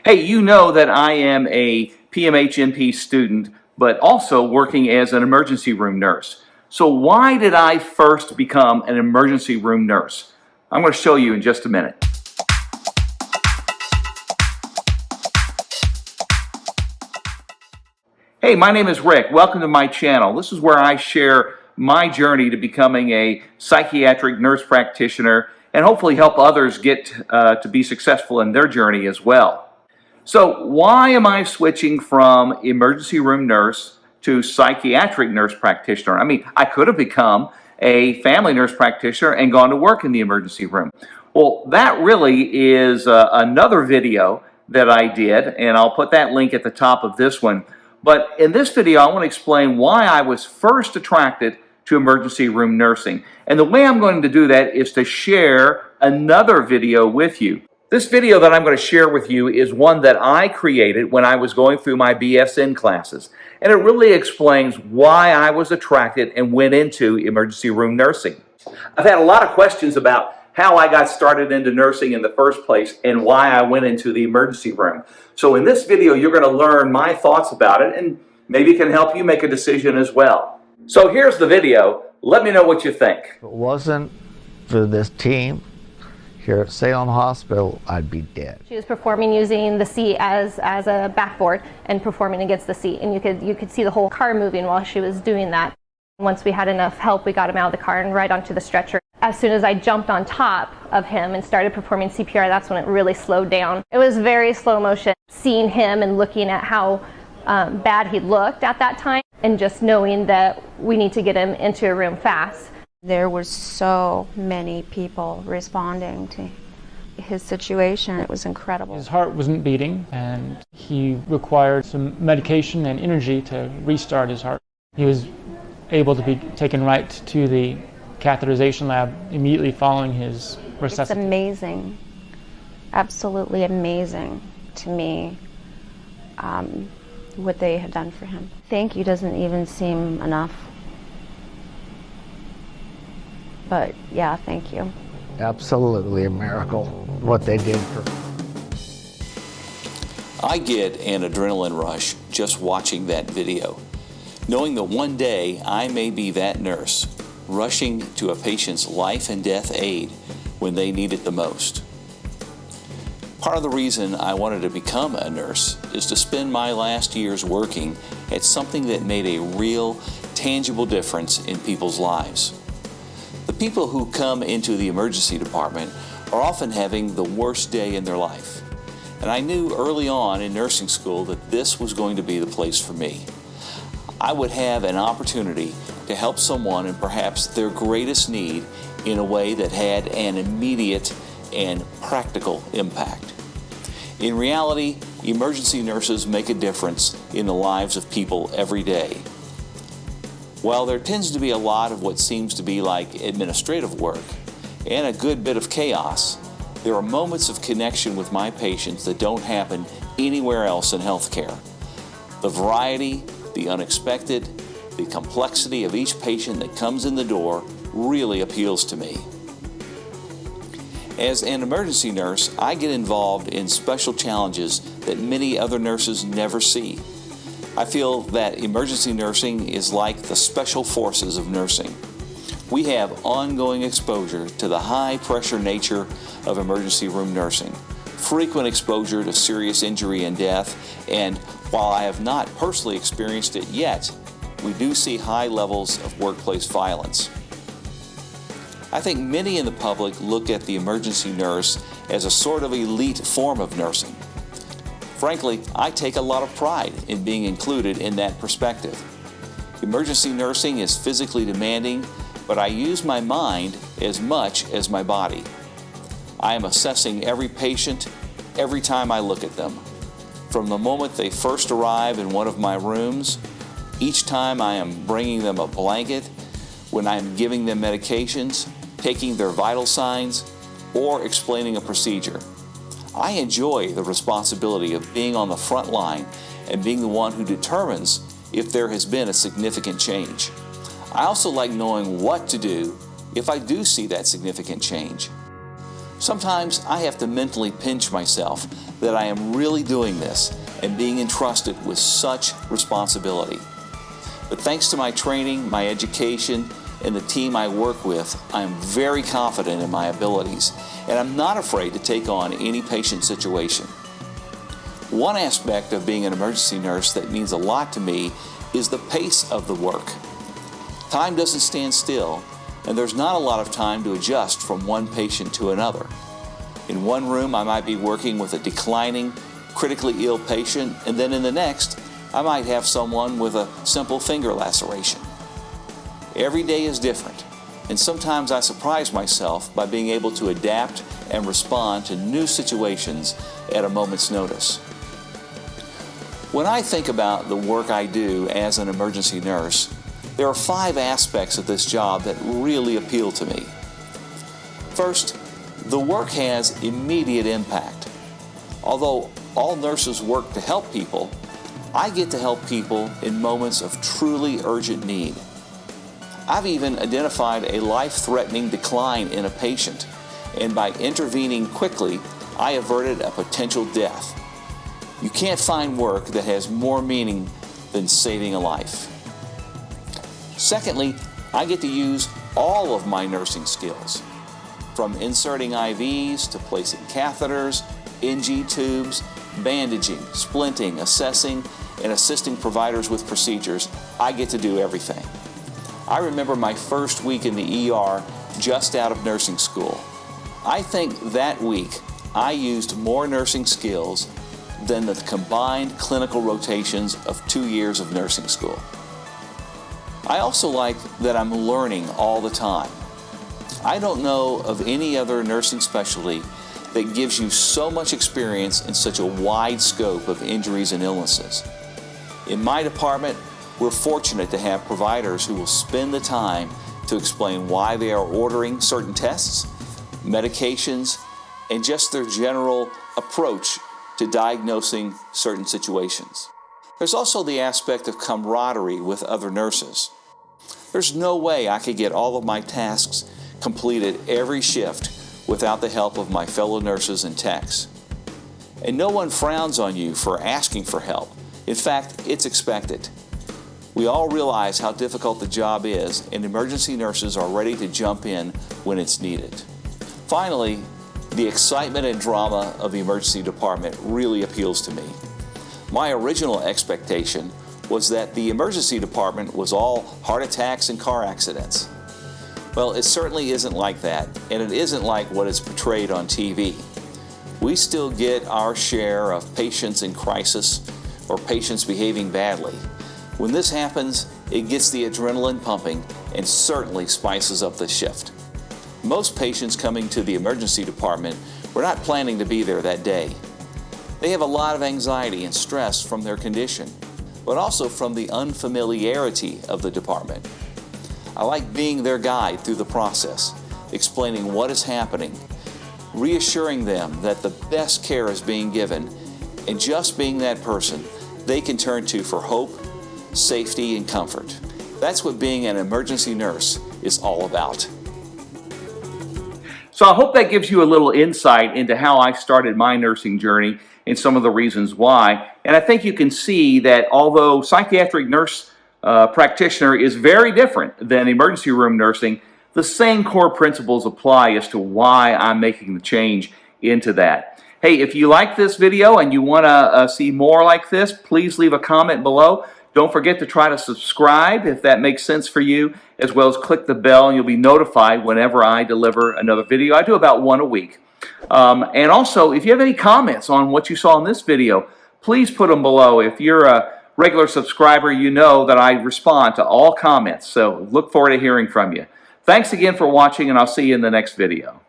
Hey, you know that I am a PMHNP student, but also working as an emergency room nurse. So why did I first become an emergency room nurse? I'm going to show you in just a minute. Hey, my name is Rick. Welcome to my channel. This is where I share my journey to becoming a psychiatric nurse practitioner and hopefully help others get to be successful in their journey as well. So why am I switching from emergency room nurse to psychiatric nurse practitioner? I mean, I could have become a family nurse practitioner and gone to work in the emergency room. Well, that really is another video that I did, and I'll put that link at the top of this one. But in this video, I want to explain why I was first attracted to emergency room nursing. And the way I'm going to do that is to share another video with you. This video that I'm going to share with you is one that I created when I was going through my BSN classes. And it really explains why I was attracted and went into emergency room nursing. I've had a lot of questions about how I got started into nursing in the first place and why I went into the emergency room. So in this video, you're going to learn my thoughts about it and maybe it can help you make a decision as well. So here's the video. Let me know what you think. If it wasn't for this team here at Salem Hospital, I'd be dead. She was performing using the seat as a backboard and performing against the seat, and you could see the whole car moving while she was doing that. Once we had enough help, we got him out of the car and right onto the stretcher. As soon as I jumped on top of him and started performing CPR, that's when it really slowed down. It was very slow motion, seeing him and looking at how bad he looked at that time, and just knowing that we need to get him into a room fast. There were so many people responding to his situation. It was incredible. His heart wasn't beating, and he required some medication and energy to restart his heart. He was able to be taken right to the catheterization lab immediately following his resuscitation. It's amazing, absolutely amazing to me what they had done for him. Thank you doesn't even seem enough. But yeah, thank you. Absolutely a miracle, what they did for me. I get an adrenaline rush just watching that video, knowing that one day I may be that nurse rushing to a patient's life and death aid when they need it the most. Part of the reason I wanted to become a nurse is to spend my last years working at something that made a real, tangible difference in people's lives. The people who come into the emergency department are often having the worst day in their life. And I knew early on in nursing school that this was going to be the place for me. I would have an opportunity to help someone in perhaps their greatest need in a way that had an immediate and practical impact. In reality, emergency nurses make a difference in the lives of people every day. While there tends to be a lot of what seems to be like administrative work and a good bit of chaos, there are moments of connection with my patients that don't happen anywhere else in healthcare. The variety, the unexpected, the complexity of each patient that comes in the door really appeals to me. As an emergency nurse, I get involved in special challenges that many other nurses never see. I feel that emergency nursing is like the special forces of nursing. We have ongoing exposure to the high-pressure nature of emergency room nursing, frequent exposure to serious injury and death, and while I have not personally experienced it yet, we do see high levels of workplace violence. I think many in the public look at the emergency nurse as a sort of elite form of nursing. Frankly, I take a lot of pride in being included in that perspective. Emergency nursing is physically demanding, but I use my mind as much as my body. I am assessing every patient every time I look at them. From the moment they first arrive in one of my rooms, each time I am bringing them a blanket, when I am giving them medications, taking their vital signs, or explaining a procedure. I enjoy the responsibility of being on the front line and being the one who determines if there has been a significant change. I also like knowing what to do if I do see that significant change. Sometimes I have to mentally pinch myself that I am really doing this and being entrusted with such responsibility. But thanks to my training, my education, and the team I work with, I am very confident in my abilities, and I'm not afraid to take on any patient situation. One aspect of being an emergency nurse that means a lot to me is the pace of the work. Time doesn't stand still, and there's not a lot of time to adjust from one patient to another. In one room, I might be working with a declining, critically ill patient, and then in the next, I might have someone with a simple finger laceration. Every day is different, and sometimes I surprise myself by being able to adapt and respond to new situations at a moment's notice. When I think about the work I do as an emergency nurse, there are 5 aspects of this job that really appeal to me. First, the work has immediate impact. Although all nurses work to help people, I get to help people in moments of truly urgent need. I've even identified a life-threatening decline in a patient, and by intervening quickly, I averted a potential death. You can't find work that has more meaning than saving a life. Secondly, I get to use all of my nursing skills, from inserting IVs to placing catheters, NG tubes, bandaging, splinting, assessing, and assisting providers with procedures. I get to do everything. I remember my first week in the ER just out of nursing school. I think that week I used more nursing skills than the combined clinical rotations of 2 years of nursing school. I also like that I'm learning all the time. I don't know of any other nursing specialty that gives you so much experience in such a wide scope of injuries and illnesses. In my department, we're fortunate to have providers who will spend the time to explain why they are ordering certain tests, medications, and just their general approach to diagnosing certain situations. There's also the aspect of camaraderie with other nurses. There's no way I could get all of my tasks completed every shift without the help of my fellow nurses and techs. And no one frowns on you for asking for help. In fact, it's expected. We all realize how difficult the job is, and emergency nurses are ready to jump in when it's needed. Finally, the excitement and drama of the emergency department really appeals to me. My original expectation was that the emergency department was all heart attacks and car accidents. Well, it certainly isn't like that, and it isn't like what is portrayed on TV. We still get our share of patients in crisis or patients behaving badly. When this happens, it gets the adrenaline pumping and certainly spices up the shift. Most patients coming to the emergency department were not planning to be there that day. They have a lot of anxiety and stress from their condition, but also from the unfamiliarity of the department. I like being their guide through the process, explaining what is happening, reassuring them that the best care is being given, and just being that person they can turn to for hope, safety, and comfort. That's what being an emergency nurse is all about. So I hope that gives you a little insight into how I started my nursing journey and some of the reasons why. And I think you can see that although psychiatric nurse practitioner is very different than emergency room nursing, the same core principles apply as to why I'm making the change into that. Hey, if you like this video and you want to see more like this, please leave a comment below. Don't forget to try to subscribe if that makes sense for you, as well as click the bell and you'll be notified whenever I deliver another video. I do about one a week. And also, if you have any comments on what you saw in this video, please put them below. If you're a regular subscriber, you know that I respond to all comments, so look forward to hearing from you. Thanks again for watching, and I'll see you in the next video.